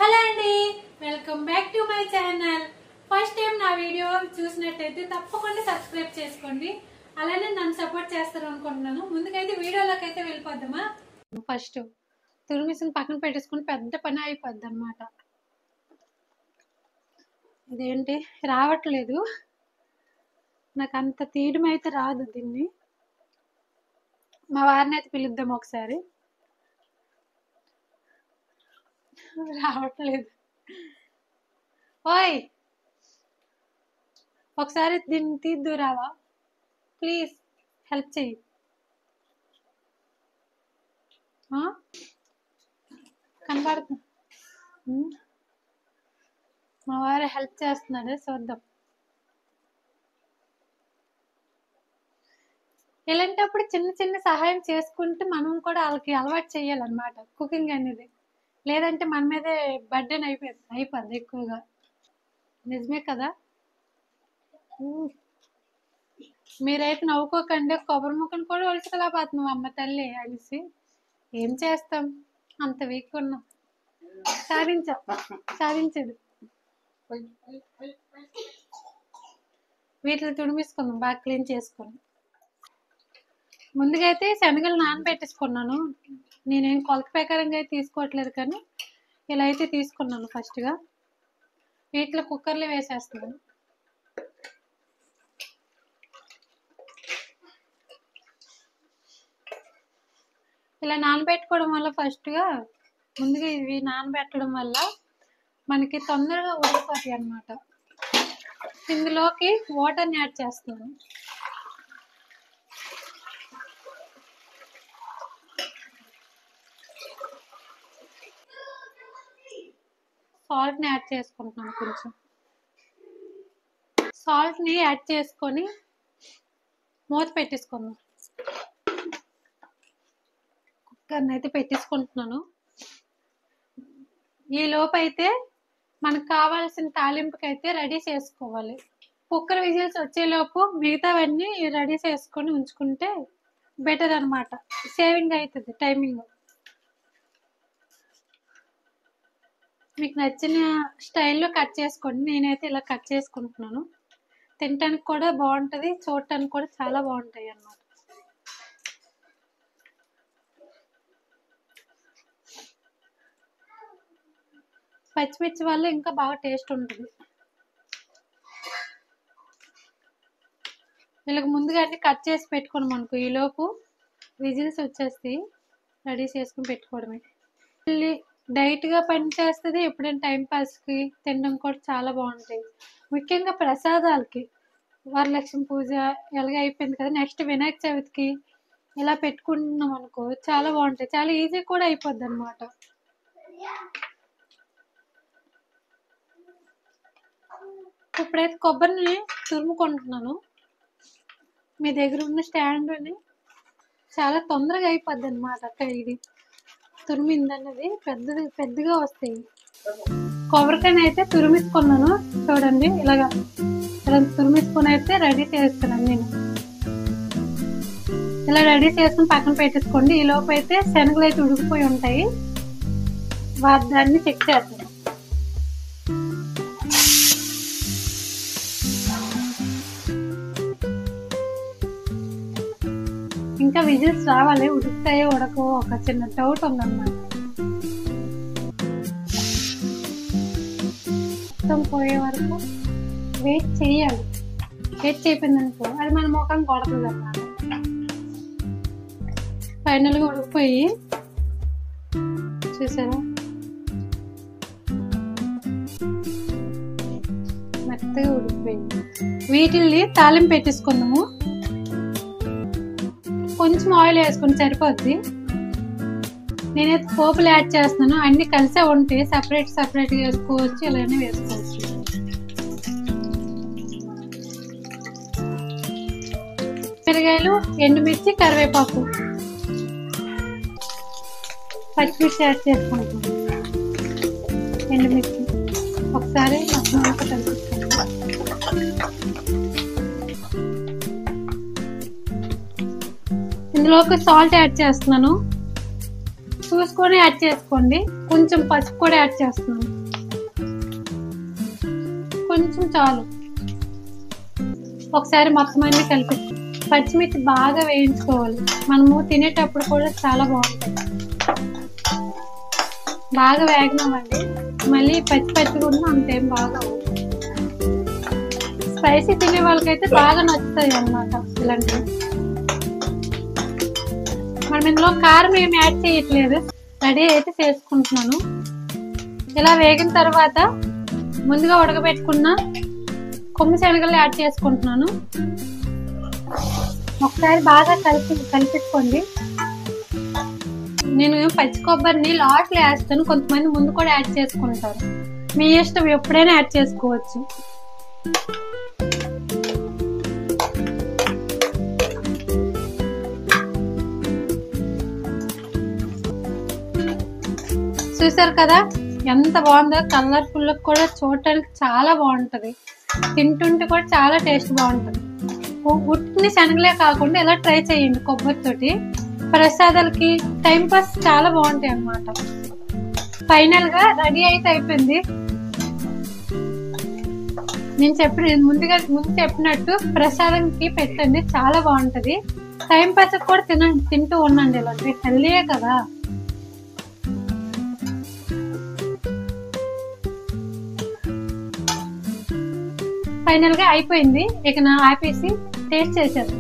Hello అండి, welcome back to my channel. First time నా video చూసినట్టయితే తప్పకుండా సబ్స్క్రైబ్ చేసుకోండి. అలానే నన్ను సపోర్ట్ చేస్తారు అనుకుంటున్నాను. ముందుకైతే వీడియోలోకి అయితే వెళ్ళిపోద్దామా. ఫస్ట్ తురిమిసిన పక్కన పెట్టేసుకుని పెద్ద పని అయిపోద్ది అనమాట. ఇదేంటి రావట్లేదు, నాకు అంత తీయడం అయితే రాదు. దీన్ని మా వారిని అయితే పిలుద్దాం ఒకసారి. రావట్లేదు. ఓయ్, ఒకసారి దీన్ని తీద్దు రావా ప్లీజ్, హెల్ప్ చెయ్యి. కనబడుతుంది, మా వారు హెల్ప్ చేస్తున్నాడు, చూద్దాం. ఇలాంటప్పుడు చిన్న చిన్న సహాయం చేసుకుంటే మనం కూడా వాళ్ళకి అలవాటు చేయాలన్నమాట కుకింగ్ అనేది. లేదంటే మన మీదే బర్డెన్ అయిపోద్ది ఎక్కువగా. నిజమే కదా. మీరైతే నవ్వుకోకండి, కొబ్బరి ముక్కను కూడా ఒలుచుకోలేకపోతున్నాం అమ్మ తల్లి అనేసి. ఏం చేస్తాం, అంత వీక్ ఉన్నాం. సాధించదు. వీటిని తుడిమేసుకుందాం బాగా క్లీన్ చేసుకొని. ముందుగా అయితే శనగలు నానబెట్టేసుకున్నాను. నేనేం కొలత ప్రకారంగా అయితే తీసుకోవట్లేదు, కానీ ఇలా అయితే తీసుకున్నాను. ఫస్ట్గా వీటిలో కుక్కర్లో వేసేస్తున్నాను. ఇలా నానబెట్టుకోవడం వల్ల ముందుగా ఇవి నానబెట్టడం వల్ల మనకి తొందరగా ఉడికిపోతాయి అన్నమాట. ఇందులోకి వాటర్ని యాడ్ చేస్తున్నాను. సాల్ట్ని యాడ్ చేసుకుంటున్నాను. కొంచెం సాల్ట్ని యాడ్ చేసుకొని మూత పెట్టేసుకుందాం. కుక్కర్ని అయితే పెట్టేసుకుంటున్నాను. ఈ లోపు అయితే మనకు కావాల్సిన తాలింపుకి అయితే రెడీ చేసుకోవాలి. కుక్కర్ విజిల్స్ వచ్చేలోపు మిగతావన్నీ రెడీ చేసుకొని ఉంచుకుంటే బెటర్ అనమాట. సేవింగ్ అవుతుంది టైమింగ్. మీకు నచ్చిన స్టైల్లో కట్ చేసుకోండి. నేనైతే ఇలా కట్ చేసుకుంటున్నాను. తినటానికి కూడా బాగుంటుంది, చూడటానికి కూడా చాలా బాగుంటాయి అన్నమాట. పచ్చిమిర్చి వల్ల ఇంకా బాగా టేస్ట్ ఉంటుంది. వీళ్ళకి ముందుగా అన్ని కట్ చేసి పెట్టుకోండి. మనకు ఈలోపు విజిల్స్ వచ్చేసి రెడీ చేసుకుని పెట్టుకోవడమే. డైట్గా పనిచేస్తుంది. ఎప్పుడైనా టైంపాస్కి తినడం కూడా చాలా బాగుంటాయి. ముఖ్యంగా ప్రసాదాలకి, వరలక్ష్మి పూజ ఎలాగ అయిపోయింది కదా, నెక్స్ట్ వినాయక చవితికి ఇలా పెట్టుకుంటున్నాం అనుకో చాలా బాగుంటాయి. చాలా ఈజీ కూడా అయిపోద్ది అనమాట. ఇప్పుడైతే కొబ్బరిని తురుముకుంటున్నాను. మీ దగ్గర ఉన్న స్టాండ్ని చాలా తొందరగా అయిపోద్ది అనమాట. ఇది తురిమిందన్నది పెద్దగా వస్తాయి. కొబ్బరికాయని అయితే తురిమిసుకున్నాను. చూడండి, ఇలా తురిమిసుకొని అయితే రెడీ చేస్తున్నాను నేను. ఇలా రెడీ చేసుకుని పక్కన పెట్టేసుకోండి. ఈ లోపు అయితే శనగలు అయితే ఉడికిపోయి ఉంటాయి, దాన్ని చెక్ చేస్తాను. ఇంకా విజిల్స్ రావాలి, ఉడుకుతాయో ఉడకవో ఒక చిన్న డౌట్ ఉందన్నమాట. మొత్తం పోయే వరకు వెయిట్ చేయాలి. వెయిట్ చేయకపోయిందనుకో అది మన ముఖం కొడుతుంది అన్నమాట. ఫైనల్గా ఉడికిపోయి చూసారా, మెత్తగా ఉడికిపోయింది. వీటిల్ని తాలింపు పెట్టేసుకుందాము. కొంచెం ఆయిల్ వేసుకొని సరిపోద్ది. నేనైతే పోపులు యాడ్ చేస్తున్నాను. అన్ని కలిసే ఉంటాయి, సపరేట్గా వేసుకోవచ్చు, ఇలానే వేసుకోవచ్చు. మిరగాయలు, ఎండుమిర్చి, కరివేపాకు, పచ్చిమిర్చి యాడ్ చేసుకుంటాం. ఎండుమిర్చి ఒకసారి మొత్తం కలిపిస్తాను. ఇందులోకి సాల్ట్ యాడ్ చేస్తున్నాను. చూసుకొని యాడ్ చేసుకోండి. కొంచెం కొంచెం పసుపు కూడా యాడ్ చేస్తున్నాను, కొంచెం చాలు. ఒకసారి మొత్తం అన్ని కలిపి పచ్చిమిర్చి బాగా వేయించుకోవాలి. మనము తినేటప్పుడు కూడా చాలా బాగుంటుంది. బాగా వేగనివ్వండి, మళ్ళీ పచ్చి పచ్చి కూడా అంతేం బాగా. స్పైసీ తినే వాళ్ళకైతే బాగా నచ్చుతాయి అన్నమాట ఇలాంటివి. మనం ఇందులో కారం ఏమి యాడ్ చేయట్లేదు, రెడీ అయితే చేసుకుంటున్నాను. ఇలా వేగిన తర్వాత ముందుగా ఉడకబెట్టుకున్న కొమ్మి శనగలు యాడ్ చేసుకుంటున్నాను. ఒకసారి బాగా కలిపించుకోండి. నేను పచ్చి కొబ్బరిని లాస్ట్లో వేస్తాను, కొంతమంది ముందు కూడా యాడ్ చేసుకుంటారు. మీ ఇష్టం, ఎప్పుడైనా యాడ్ చేసుకోవచ్చు. చూసారు కదా ఎంత బాగుందో, కలర్ఫుల్ కూడా చూడటానికి చాలా బాగుంటది. తింటుంటే కూడా చాలా టేస్ట్ బాగుంటుంది. ఉట్టిని శనగలే కాకుండా ఇలా ట్రై చేయండి కొబ్బరితోటి. ప్రసాదాలకి టైం పాస్ చాలా బాగుంటాయి అన్నమాట. ఫైనల్ గా రెడీ అయితే అయిపోయింది. నేను ముందు చెప్పినట్టు ప్రసాదంకి పెట్టండి, చాలా బాగుంటది. టైం పాస్ కూడా తింటూ ఉండండి. ఇలాంటి హెల్దీయే కదా. ఫైనల్ గా అయిపోయింది. ఇక నా ఆపేసి టేస్ట్ చేసేది.